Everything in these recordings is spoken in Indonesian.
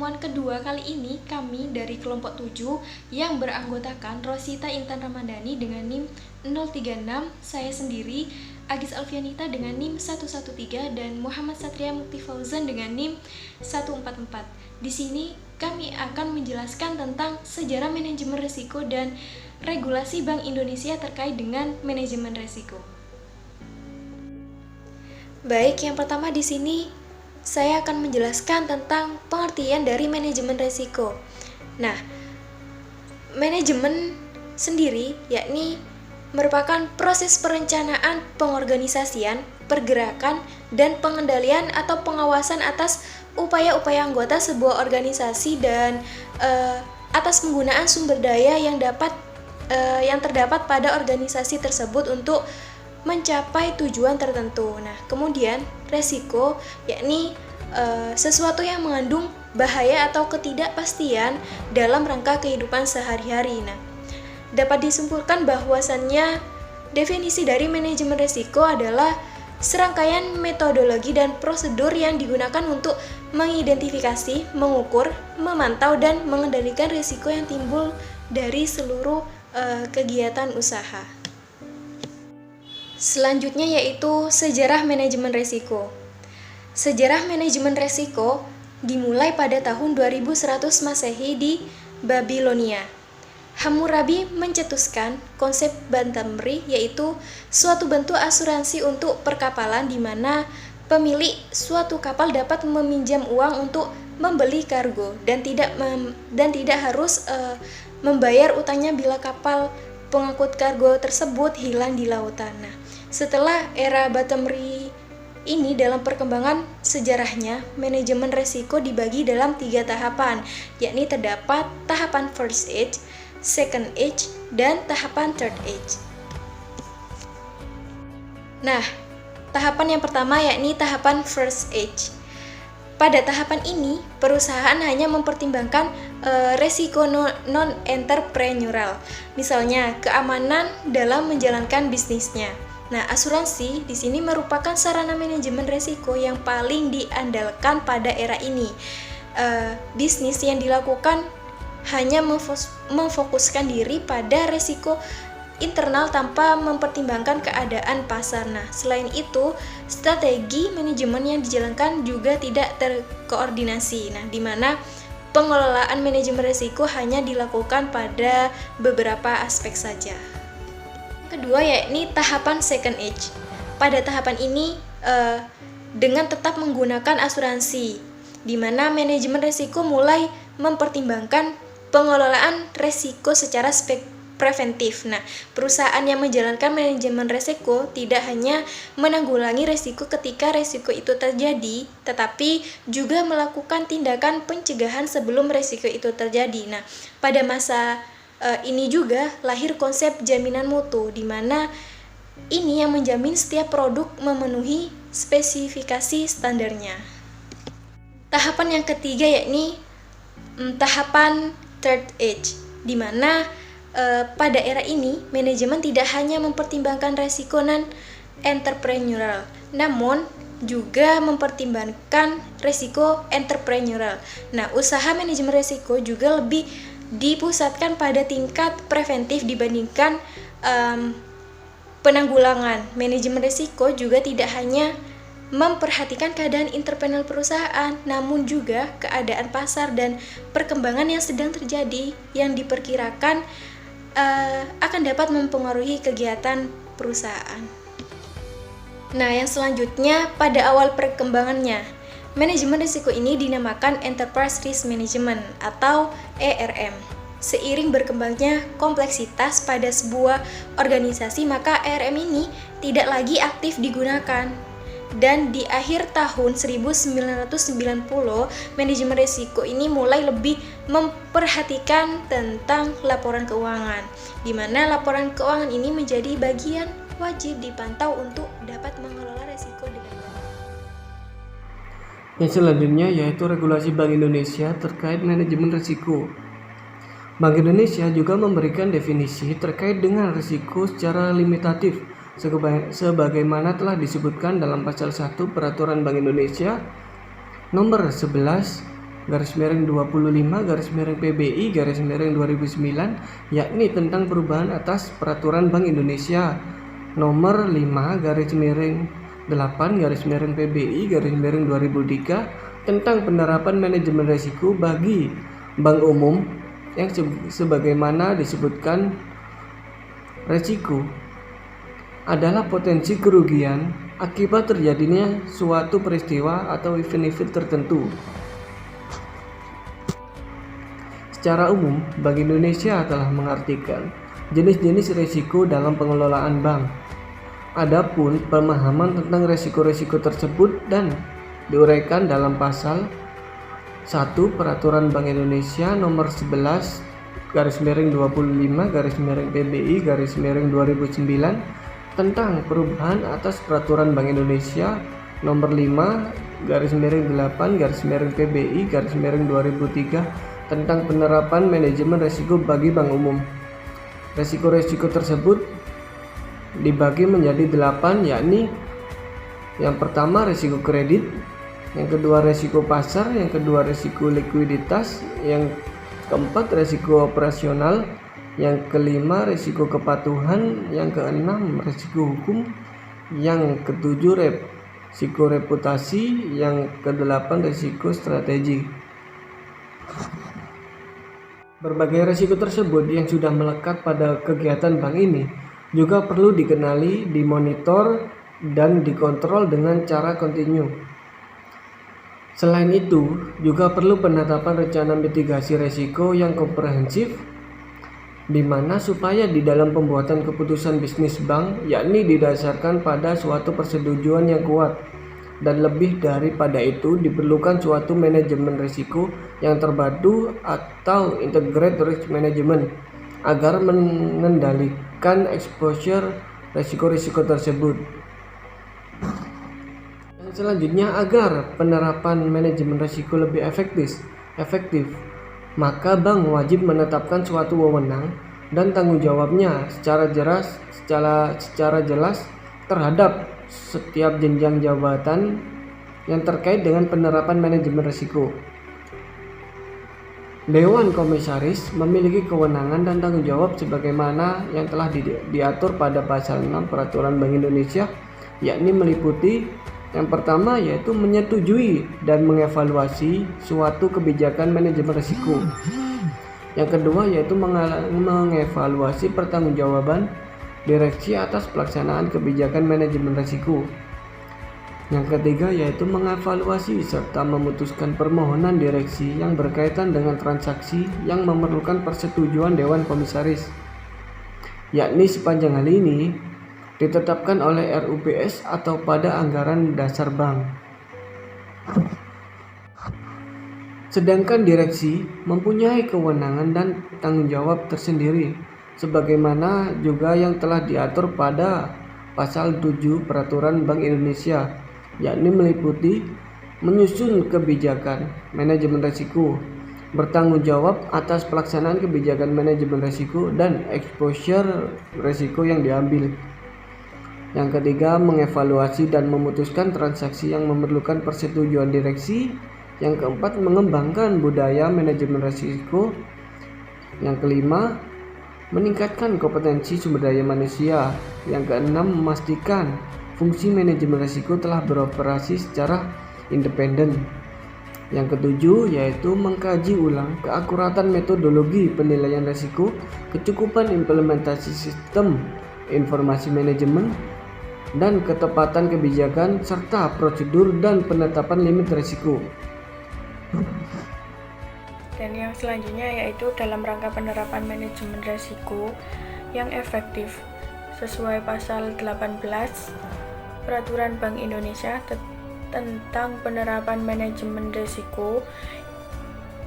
pertemuan kedua kali ini kami dari kelompok 7 yang beranggotakan Rosita Intan Ramadhani dengan NIM 036, saya sendiri Agis Alfianita dengan NIM 113 dan Muhammad Satria Mukti Fauzan dengan NIM 144. Di sini kami akan menjelaskan tentang sejarah manajemen risiko dan regulasi Bank Indonesia terkait dengan manajemen risiko. Baik, yang pertama di sini saya akan menjelaskan tentang pengertian dari manajemen risiko. Nah, manajemen sendiri yakni merupakan proses perencanaan, pengorganisasian, pergerakan, dan pengendalian atau pengawasan atas upaya-upaya anggota sebuah organisasi dan atas penggunaan sumber daya yang terdapat pada organisasi tersebut untuk mencapai tujuan tertentu. Nah, kemudian resiko yakni sesuatu yang mengandung bahaya atau ketidakpastian dalam rangka kehidupan sehari-hari. Nah, dapat disimpulkan bahwasannya definisi dari manajemen risiko adalah serangkaian metodologi dan prosedur yang digunakan untuk mengidentifikasi, mengukur, memantau, dan mengendalikan risiko yang timbul dari seluruh kegiatan usaha. Selanjutnya yaitu sejarah manajemen risiko. Sejarah manajemen risiko dimulai pada tahun 2100 Masehi di Babilonia. Hammurabi mencetuskan konsep Bantamri, yaitu suatu bentuk asuransi untuk perkapalan di mana pemilik suatu kapal dapat meminjam uang untuk membeli kargo dan tidak harus membayar utangnya bila kapal pengangkut kargo tersebut hilang di lautan. Nah, setelah era Bantamri ini, dalam perkembangan sejarahnya, manajemen risiko dibagi dalam 3 tahapan, yakni terdapat tahapan first stage, second stage, dan tahapan third stage. Nah, tahapan yang pertama yakni tahapan first stage. Pada tahapan ini, perusahaan hanya mempertimbangkan resiko non-entrepreneurial, misalnya keamanan dalam menjalankan bisnisnya. Nah, asuransi di sini merupakan sarana manajemen risiko yang paling diandalkan pada era ini. Bisnis yang dilakukan hanya memfokuskan diri pada risiko internal tanpa mempertimbangkan keadaan pasar. Nah, selain itu, strategi manajemen yang dijalankan juga tidak terkoordinasi. Nah, di mana pengelolaan manajemen risiko hanya dilakukan pada beberapa aspek saja. Kedua yakni tahapan second stage. Pada tahapan ini dengan tetap menggunakan asuransi, di mana manajemen risiko mulai mempertimbangkan pengelolaan risiko secara preventif. Nah, perusahaan yang menjalankan manajemen risiko tidak hanya menanggulangi risiko ketika risiko itu terjadi, tetapi juga melakukan tindakan pencegahan sebelum risiko itu terjadi. Nah, pada masa ini juga lahir konsep jaminan mutu, di mana ini yang menjamin setiap produk memenuhi spesifikasi standarnya. Tahapan yang ketiga yakni tahapan third stage, di mana pada era ini manajemen tidak hanya mempertimbangkan resiko non-entrepreneurial, namun juga mempertimbangkan resiko entrepreneurial. Nah, usaha manajemen risiko juga lebih dipusatkan pada tingkat preventif dibandingkan penanggulangan. Manajemen risiko juga tidak hanya memperhatikan keadaan internal perusahaan, namun juga keadaan pasar dan perkembangan yang sedang terjadi yang diperkirakan akan dapat mempengaruhi kegiatan perusahaan. Nah, yang selanjutnya pada awal perkembangannya, manajemen risiko ini dinamakan Enterprise Risk Management atau ERM. Seiring berkembangnya kompleksitas pada sebuah organisasi, maka ERM ini tidak lagi aktif digunakan. Dan di akhir tahun 1990, manajemen risiko ini mulai lebih memperhatikan tentang laporan keuangan, di mana laporan keuangan ini menjadi bagian wajib dipantau untuk dapat mengelola risiko dengan baik. Yang selanjutnya yaitu regulasi Bank Indonesia terkait manajemen risiko. Bank Indonesia juga memberikan definisi terkait dengan risiko secara limitatif sebagaimana telah disebutkan dalam pasal 1 Peraturan Bank Indonesia nomor 11 2009, yakni tentang perubahan atas Peraturan Bank Indonesia Nomor 5/8/PBI/2003 tentang penerapan manajemen risiko bagi bank umum yang sebagaimana disebutkan. Risiko adalah potensi kerugian akibat terjadinya suatu peristiwa atau event-event tertentu. Secara umum, Bank Indonesia telah mengartikan jenis-jenis risiko dalam pengelolaan bank. Adapun pemahaman tentang risiko-risiko tersebut dan diuraikan dalam pasal 1 Peraturan Bank Indonesia Nomor 11/25/PBI/2009 tentang perubahan atas Peraturan Bank Indonesia Nomor 5/8/PBI/2003 tentang penerapan manajemen risiko bagi bank umum. Risiko-risiko tersebut dibagi menjadi 8, yakni yang pertama risiko kredit, yang kedua risiko pasar, yang kedua risiko likuiditas, yang keempat risiko operasional, yang kelima risiko kepatuhan, yang keenam risiko hukum, yang ketujuh risiko reputasi, yang kedelapan risiko strategi. Berbagai risiko tersebut yang sudah melekat pada kegiatan bank ini juga perlu dikenali, dimonitor, dan dikontrol dengan cara kontinu. Selain itu, juga perlu penetapan rencana mitigasi risiko yang komprehensif, di mana supaya di dalam pembuatan keputusan bisnis bank, yakni didasarkan pada suatu persetujuan yang kuat, dan lebih daripada itu diperlukan suatu manajemen risiko yang terpadu atau integrated risk management agar mengendalikan exposure risiko-risiko tersebut. Yang selanjutnya, agar penerapan manajemen risiko lebih efektif, maka bank wajib menetapkan suatu wewenang dan tanggung jawabnya secara jelas terhadap setiap jenjang jabatan yang terkait dengan penerapan manajemen risiko. Dewan Komisaris memiliki kewenangan dan tanggung jawab sebagaimana yang telah diatur pada pasal 6 Peraturan Bank Indonesia, yakni meliputi yang pertama yaitu menyetujui dan mengevaluasi suatu kebijakan manajemen risiko. Yang kedua yaitu mengevaluasi pertanggungjawaban direksi atas pelaksanaan kebijakan manajemen risiko. Yang ketiga yaitu mengevaluasi serta memutuskan permohonan direksi yang berkaitan dengan transaksi yang memerlukan persetujuan Dewan Komisaris, yakni sepanjang hal ini ditetapkan oleh RUPS atau pada anggaran dasar bank. Sedangkan direksi mempunyai kewenangan dan tanggung jawab tersendiri sebagaimana juga yang telah diatur pada pasal 7 Peraturan Bank Indonesia, yakni meliputi menyusun kebijakan manajemen risiko, bertanggung jawab atas pelaksanaan kebijakan manajemen risiko dan exposure risiko yang diambil. Yang ketiga, mengevaluasi dan memutuskan transaksi yang memerlukan persetujuan direksi. Yang keempat, mengembangkan budaya manajemen risiko. Yang kelima, meningkatkan kompetensi sumber daya manusia. Yang keenam, memastikan fungsi manajemen risiko telah beroperasi secara independen. Yang ketujuh yaitu mengkaji ulang keakuratan metodologi penilaian risiko, kecukupan implementasi sistem informasi manajemen, dan ketepatan kebijakan serta prosedur dan penetapan limit risiko. Dan yang selanjutnya yaitu dalam rangka penerapan manajemen risiko yang efektif sesuai pasal 18 Peraturan Bank Indonesia tentang penerapan manajemen risiko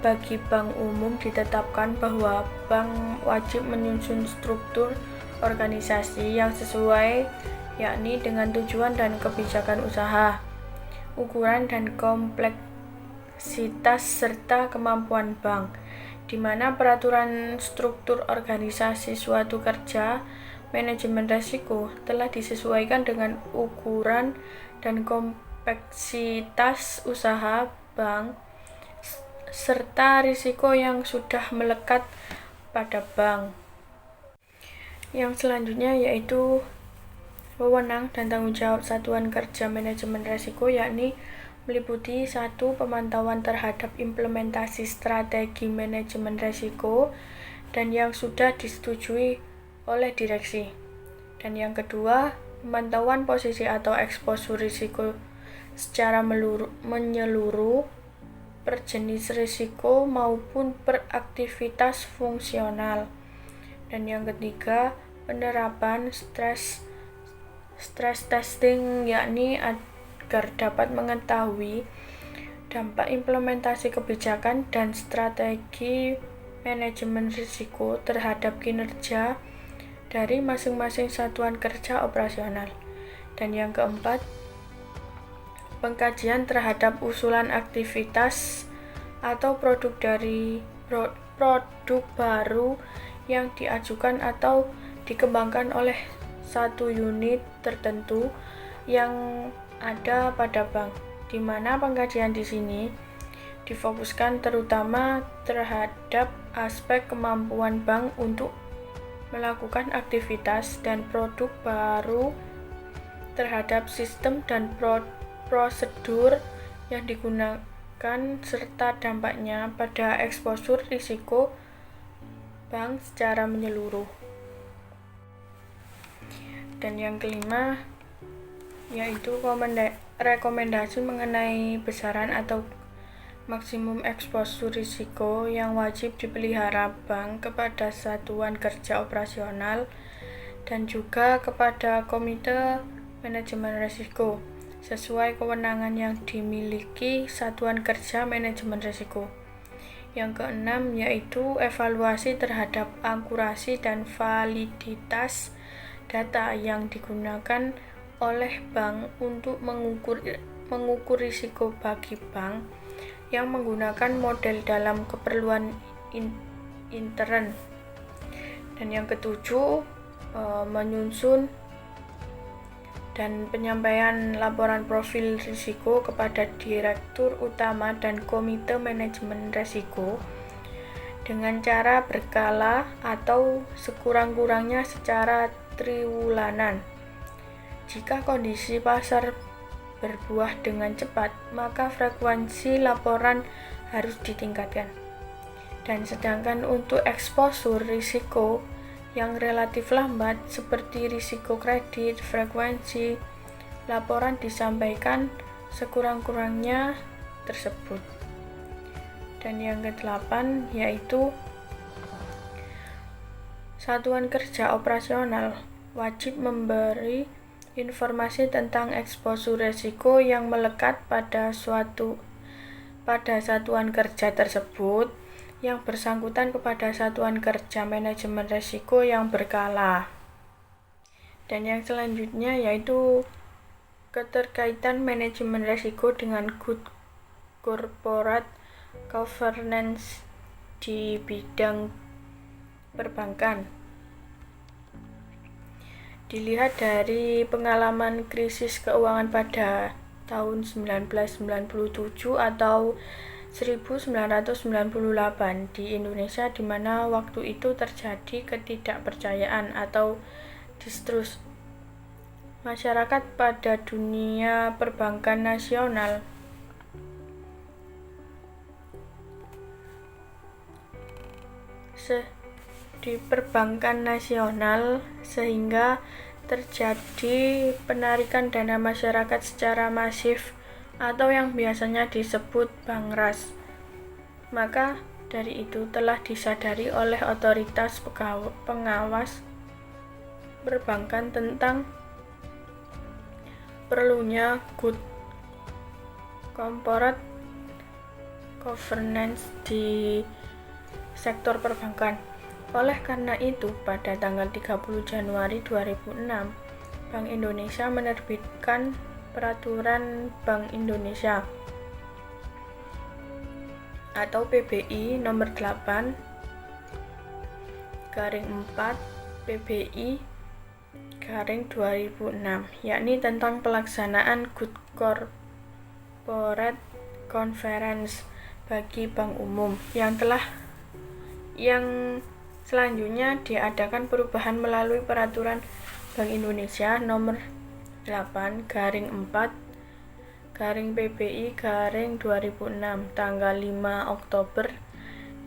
bagi bank umum ditetapkan bahwa bank wajib menyusun struktur organisasi yang sesuai, yakni dengan tujuan dan kebijakan usaha, ukuran dan kompleksitas serta kemampuan bank, di mana peraturan struktur organisasi suatu kerja manajemen risiko telah disesuaikan dengan ukuran dan kompleksitas usaha bank serta risiko yang sudah melekat pada bank. Yang selanjutnya yaitu wewenang dan tanggung jawab Satuan Kerja Manajemen Risiko, yakni meliputi 1. Pemantauan terhadap implementasi strategi manajemen risiko dan yang sudah disetujui oleh direksi. Dan yang kedua, pemantauan posisi atau eksposur risiko secara menyeluruh per jenis risiko maupun per aktivitas fungsional. Dan yang ketiga, penerapan stress testing, yakni agar dapat mengetahui dampak implementasi kebijakan dan strategi manajemen risiko terhadap kinerja dari masing-masing satuan kerja operasional. Dan yang keempat, pengkajian terhadap usulan aktivitas atau produk baru yang diajukan atau dikembangkan oleh satu unit tertentu yang ada pada bank, di mana pengkajian di sini difokuskan terutama terhadap aspek kemampuan bank untuk melakukan aktivitas dan produk baru terhadap sistem dan prosedur yang digunakan serta dampaknya pada eksposur risiko bank secara menyeluruh. Dan yang kelima yaitu rekomendasi mengenai besaran atau maksimum eksposur risiko yang wajib dipelihara bank kepada satuan kerja operasional dan juga kepada komite manajemen risiko sesuai kewenangan yang dimiliki satuan kerja manajemen risiko. Yang keenam yaitu evaluasi terhadap akurasi dan validitas data yang digunakan oleh bank untuk mengukur risiko bagi bank yang menggunakan model dalam keperluan intern. Dan yang ketujuh, menyusun dan penyampaian laporan profil risiko kepada direktur utama dan komite manajemen risiko dengan cara berkala atau sekurang-kurangnya secara triwulanan. Jika kondisi pasar berbuah dengan cepat, maka frekuensi laporan harus ditingkatkan. Dan sedangkan untuk eksposur risiko yang relatif lambat seperti risiko kredit, frekuensi laporan disampaikan sekurang-kurangnya tersebut. Dan yang ke-8 yaitu satuan kerja operasional wajib memberi informasi tentang eksposur risiko yang melekat pada satuan kerja tersebut yang bersangkutan kepada satuan kerja manajemen risiko yang berkala. Dan yang selanjutnya yaitu keterkaitan manajemen risiko dengan good corporate governance di bidang perbankan. Dilihat dari pengalaman krisis keuangan pada tahun 1997 atau 1998 di Indonesia, di mana waktu itu terjadi ketidakpercayaan atau distrust masyarakat pada dunia perbankan nasional. Di perbankan nasional sehingga terjadi penarikan dana masyarakat secara masif atau yang biasanya disebut bank ras. Maka dari itu telah disadari oleh otoritas pengawas perbankan tentang perlunya good corporate governance di sektor perbankan. Oleh karena itu, pada tanggal 30 Januari 2006, Bank Indonesia menerbitkan Peraturan Bank Indonesia atau PBI nomor 8/4 PBI 2006, yakni tentang pelaksanaan Good Corporate Governance bagi bank umum yang selanjutnya diadakan perubahan melalui peraturan Bank Indonesia nomor 8/PBI/2006 tanggal 5 Oktober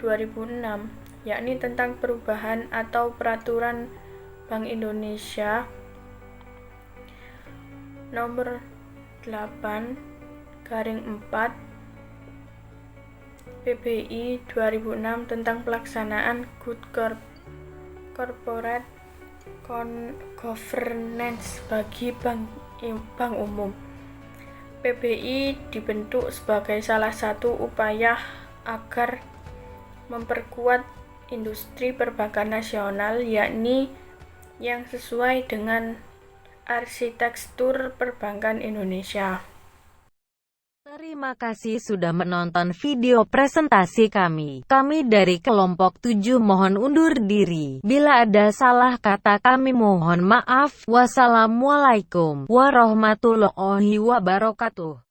2006, yakni tentang perubahan atau peraturan Bank Indonesia nomor 8/4 PBI 2006 tentang pelaksanaan Good Corporate Governance bagi bank umum. PBI dibentuk sebagai salah satu upaya agar memperkuat industri perbankan nasional, yakni yang sesuai dengan arsitektur perbankan Indonesia. Terima kasih sudah menonton video presentasi kami. Kami dari kelompok 7 mohon undur diri. Bila ada salah kata kami mohon maaf. Wassalamualaikum warahmatullahi wabarakatuh.